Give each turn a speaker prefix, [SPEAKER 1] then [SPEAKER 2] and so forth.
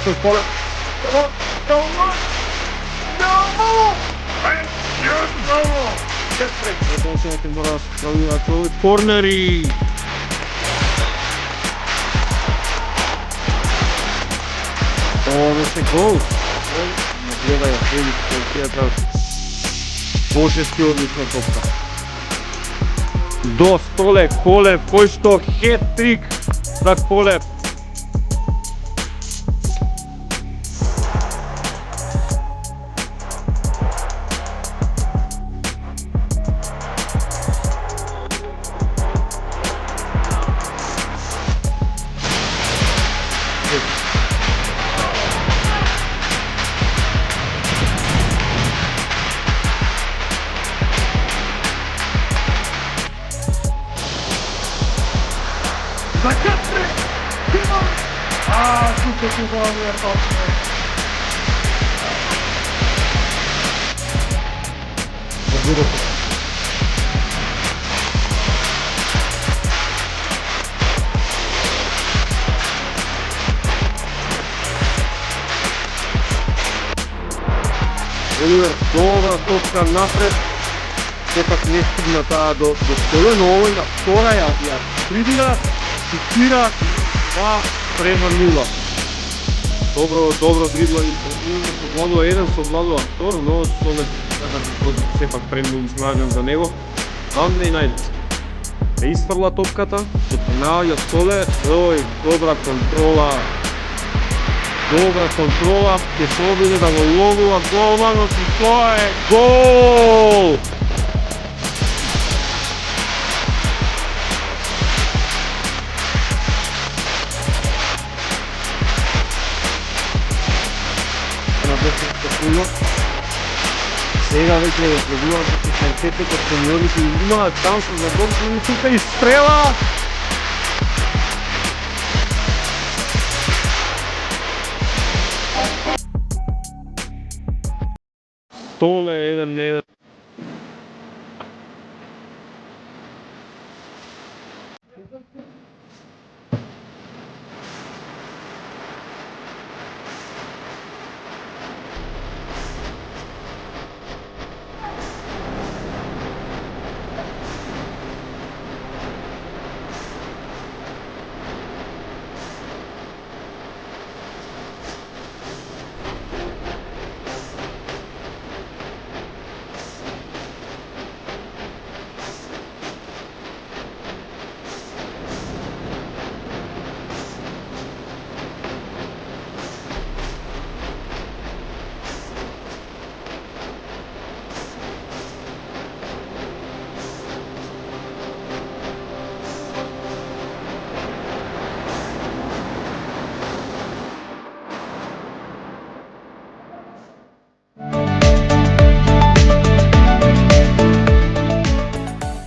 [SPEAKER 1] со поле. Ќе мора да справуваат овие корнери. Ова беше гол. Гледај ја позицијата. Божески одлична топка. До Столе Колев, кој што хет-трик за Колев. Супер хубава топка. Оливер, добра топка напред. Сепак не стигна таа до Столе, но овој на втора ја придира, фиксира, према 0. Добро дрибла и совладува еден, совладува втор, но Столе сепак премногу снажен за него. Там не најде. Се изфрла топката, наоѓа Столе, добра контрола, ќе се обиде да го ловува голманот и тоа е гол! Сега веќе го следуваат шансите кod сеньорите и имаат шанса за добрата и стрела! Столе 1-1.